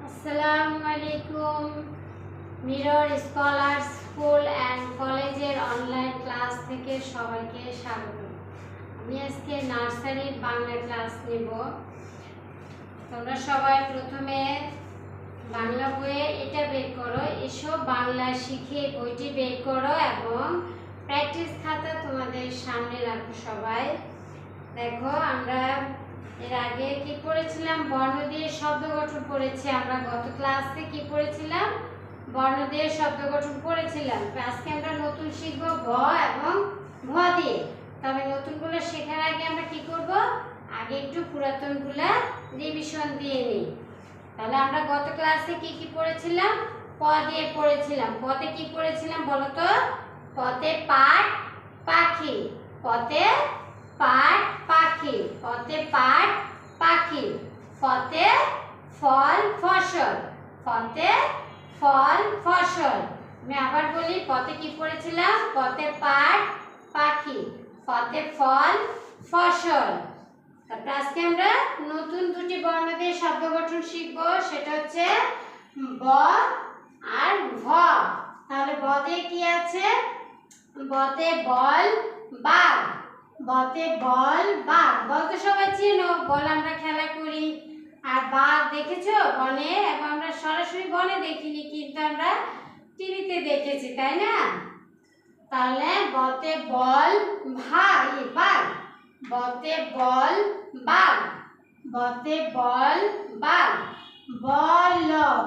আসসালামু আলাইকুম। Mirror scholar school and কলেজের অনলাইন ক্লাস থেকে সবাইকে স্বাগত। আমি আজকে নার্সারির বাংলা ক্লাস নেব। তোমরা সবাই প্রথমে বাংলা বইয়ে এটা বের করো, এসো বাংলা শিখে বইটি বের করো এবং প্র্যাকটিস খাতা তোমাদের সামনে রাখো। সবাই দেখো, আমরা এর আগে কি পড়েছিলাম? বর্ণ দিয়ে শব্দ গঠন পড়েছি। আমরা গত ক্লাসে কি পড়েছিলাম? বর্ণ দিয়ে শব্দ গঠন পড়েছিলাম। আজকে আমরা নতুন শিখব ব এবং ভ দিয়ে। তবে নতুনগুলো শেখার আগে আমরা কি করব? আগে একটু পুরাতনগুলো রিভিশন দিয়ে নিই। তাহলে আমরা গত ক্লাসে কি কি পড়েছিলাম? প দিয়ে পড়েছিলাম। পতে কি পড়েছিলাম বলো তো? পতে পাট পাখি, পতে পাট পাখি, পতে পাট পাখি, ফতে ফল ফসল, ফতে ফল ফসল। আমি আবার বলি, পতে কি পড়েছিলাম? পতে পাট পাখি, ফতে ফল ফসল। তারপর আজকে আমরা নতুন দুটি বর্ণ দিয়ে শব্দ গঠন শিখবো, সেটা হচ্ছে ব আর ভ। তাহলে ব দিয়ে কি আছে? বতে বল বাঘ, বতে বল বাঘ। বল তো সবাই চেনো, বল আমরা খেলা করি। আর বাঘ দেখেছো বনে? এবং আমরা সরাসরি বনে দেখিনি, কিন্তু আমরা টিভিতে দেখেছি, তাই না? তাহলে বতে বল বাঘ, বতে বল বাঘ, বতে বল বাঘ। বল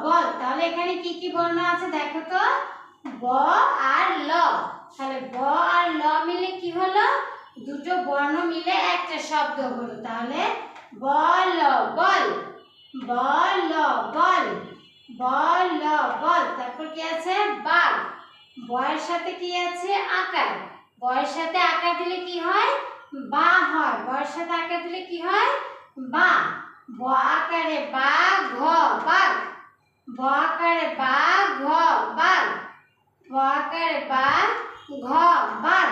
বল। তাহলে এখানে কি কি বর্ণ আছে দেখো তো? ব আর ল। তাহলে ব আর ল মিলে কি হলো? দুটো বর্ণ মিলে একটা শব্দ হলো। তাহলে বল বল, বল বল, বল বল। তারপর কি আছে? বাঘ। বয়ের সাথে কি আছে? আকার। বয়ের সাথে আকার দিলে কি হয়? বা হয়। বয়ের সাথে আকার দিলে কি হয়? বা। ব আকারে বা ঘ বাঘ, ব আকারে বা ঘ বাঘ, ব আকারে বা ঘ বাঘ।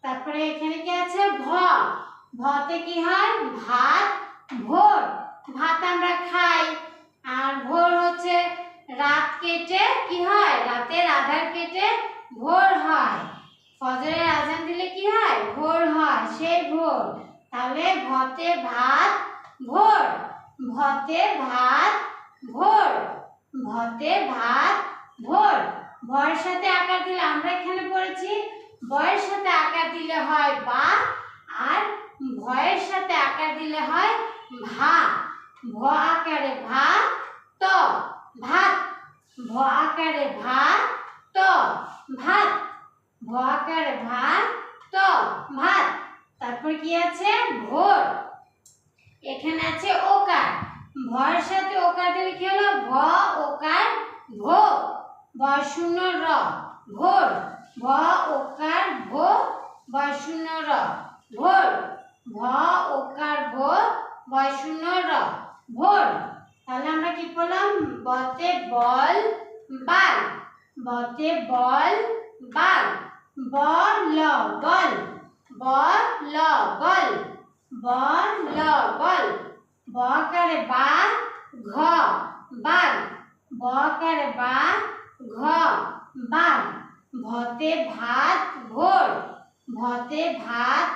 তারপরে এখানে কি আছে? ভ। ভতে কি হয়? ভাত ভোর। ভাত আমরা খাই। আর ভোর হচ্ছে রাত কেটে কি হয়? রাতের আধার কেটে ভোর হয়। ফজরের আজান দিলে কি হয়? ভোর হয়, সেই ভোর। তাহলে ভতে ভাত ভোর, ভতে ভাত ভোর, ভতে ভাত ভোর। ভয়ের সাথে আকার দিলে আমরা এখানে পড়েছি, বয়ের সাথে আকার দিলে হয় বা, আর ভয়ের সাথে আকার দিলে হয় ভা। ভ আকারে ভা ত ভাত, ভ আকারে ভা ত ভাত, ভ আকারে ভা ত ভাত। তারপর কি আছে? ভোর। এখানে আছে ওকার। ভয়ের সাথে ওকার দিলে কি হলো? ভ ওকার ভো, বয় শূন্য র ভোর। ভ ওকার ভো, বয় শূন্য র ভোর। ভ ওকার ভো, বয় শূন্য র ভোর। তাহলে আমরা কি বললাম? বতে বল বাঘ, বতে বল বাঘ, বল বল, বল বল, বল বল। ব আকারে বা ঘ বাঘ, ব আকারে বা ঘ বাঘ। ভতে ভাত ভোর, ভতে ভাত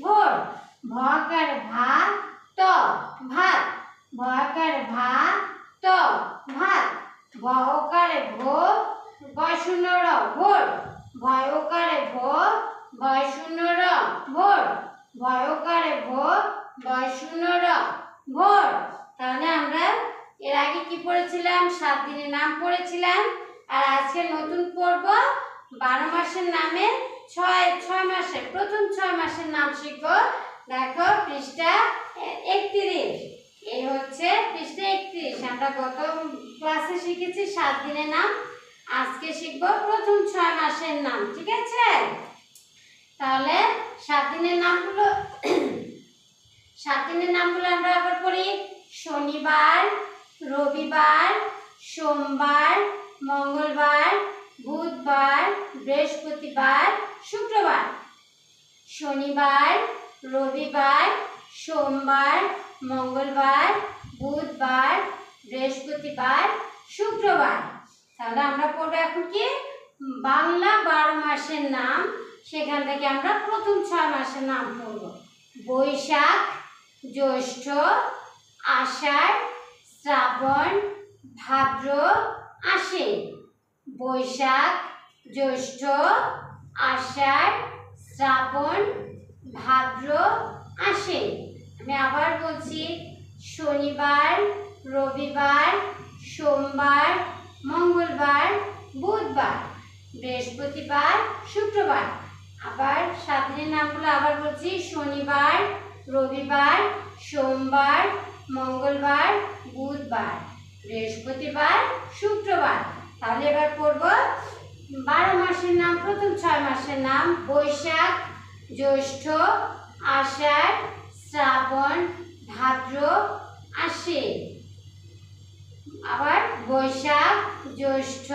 ভোর। ভ আকারে ভা ত ভাত, ভ আকারে ভা ত ভাত। ভ ওকারে ভো, বয় শূন্য র ভোর, ভয় ওকারে ভো, বয় শূন্য র ভোর, ভয় ওকারে ভো, বয় শূন্য র ভোর। তাহলে আমরা এর আগে কি পড়েছিলাম? 7 দিনের নাম পড়েছিলাম। আর আজকে নতুন পড়ব 12 মাসের নামে 6 মাসের প্রথম 6 মাসের নাম শিখব। দেখো পৃষ্ঠা 31। এই হচ্ছে পৃষ্ঠা 31। আমরা গত ক্লাসে শিখেছি 7 দিনের নাম, আজকে শিখব প্রথম 6 মাসের নাম। ঠিক আছে? তাহলে 7 দিনের নামগুলো 7 দিনের নামগুলো আমরা আবার পড়ি। শনিবার, রবিবার, সোমবার, মঙ্গলবার, বুধবার, বৃহস্পতিবার, শুক্রবার। শনিবার, রবিবার, সোমবার, মঙ্গলবার, বুধবার, বৃহস্পতিবার, বৃহস্পতিবার, শুক্রবার। তাহলে আমরা পড়বো এখন কি বাংলা 12 মাসের নাম। সেখান থেকে আমরা প্রথম 6 মাসের নাম পড়ব। বৈশাখ, জ্যৈষ্ঠ, আষাঢ়, শ্রাবণ, ভাদ্র, আশ্বিন। বৈশাখ, জ্যৈষ্ঠ, আষাঢ়, শ্রাবণ, ভাদ্র, আশ্বিন। আমি আবার বলছি, শনিবার, রবিবার, সোমবার, মঙ্গলবার, বুধবার, বৃহস্পতিবার, শুক্রবার। আবার 7 দিনের নামগুলো আবার বলছি, শনিবার, রবিবার, সোমবার, মঙ্গলবার, বুধবার, বৃহস্পতিবার, শুক্রবার। তাহলে এবার পড়ব 12 মাসের নাম। প্রথম 6 মাসের নাম বৈশাখ, জ্যৈষ্ঠ, আষাঢ়, শ্রাবণ, ভাদ্র, আশ্বিন। আবার বৈশাখ, জ্যৈষ্ঠ,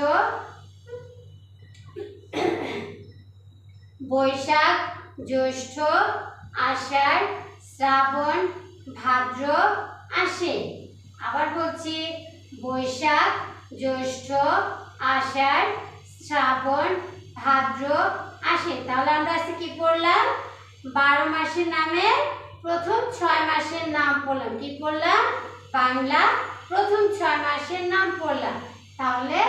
বৈশাখ, জ্যৈষ্ঠ, আষাঢ়, শ্রাবণ, ভাদ্র, আশ্বিন। আবার বলছি, বৈশাখ, জ্যৈষ্ঠ, আষাঢ়, শ্রাবণ, ভাদ্র, আশ্বিন। তাহলে আমরা আজকে কি পড়লাম? 12 মাসের নামে প্রথম 6 মাসের নাম পড়লাম। কি পড়লাম? বাংলা প্রথম 6 মাসের নাম পড়লাম। তাহলে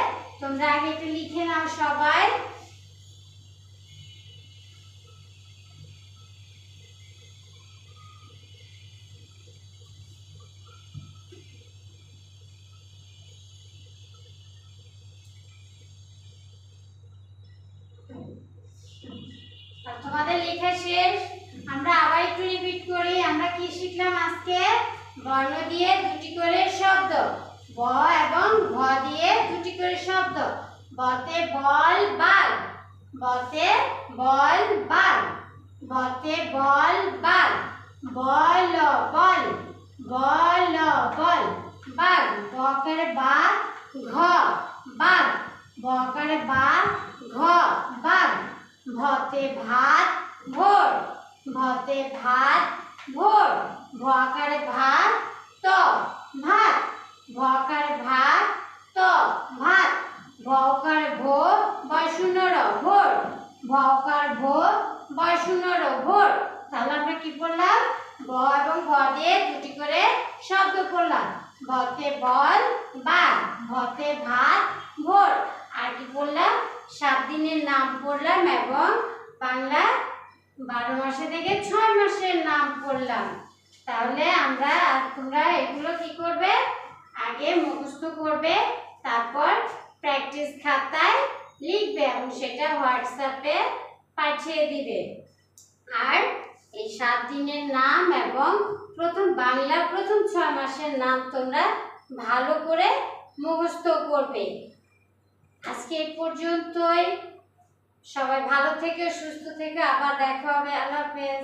তোমরা আগে একটু লিখে নাও সবাই। তোমাদের লেখা শেষ। আমরা আবার একটু রিপিট করি। আমরা কি শিখলাম আজকে? বর্ণ দিয়ে দুটি করে শব্দ, ব এবং ঘ দিয়ে দুটি করে শব্দ। বতে বল বাল, বতে বল বাল, বতে বল বাল, বল বল, বল বল, বাঘ, বকারে বা, ঘ বাঘ, বকারে বা, ঘ বাঘ। ভতে ভাত ভোর, ভতে ভাত ভোর, ভকারে ভাত ত ভাত, ভকারে ভাত ত ভাত, ভকারে ভো বয়শূন্য র ভোর, ভকার ভো বয়শূন্য র ভোর। তাহলে আমরা কি পড়লাম? ব এবং ভ দিয়ে দুটি করে শব্দ পড়লাম। ভতে বল বাঘ, ভতে ভাত ভোর। আর কি পড়লাম? 7 দিনের নাম পড়লাম এবং বাংলা 12 মাসে থেকে 6 মাসের নাম পড়লাম। তাহলে তোমরা এগুলো কি করবে? আগে মুখস্থ করবে, তারপর প্র্যাকটিস খাতায় লিখবে এবং সেটা হোয়াটসঅ্যাপে পাঠিয়ে দিবে। আর এই 7 দিনের নাম এবং বাংলা প্রথম 6 মাসের নাম তোমরা ভালো করে মুখস্থ করবে। আজকে এই পর্যন্তই। সবাই ভালো থেকো, সুস্থ থেকো। আবার দেখা হবে। আল্লাহ হাফেজ।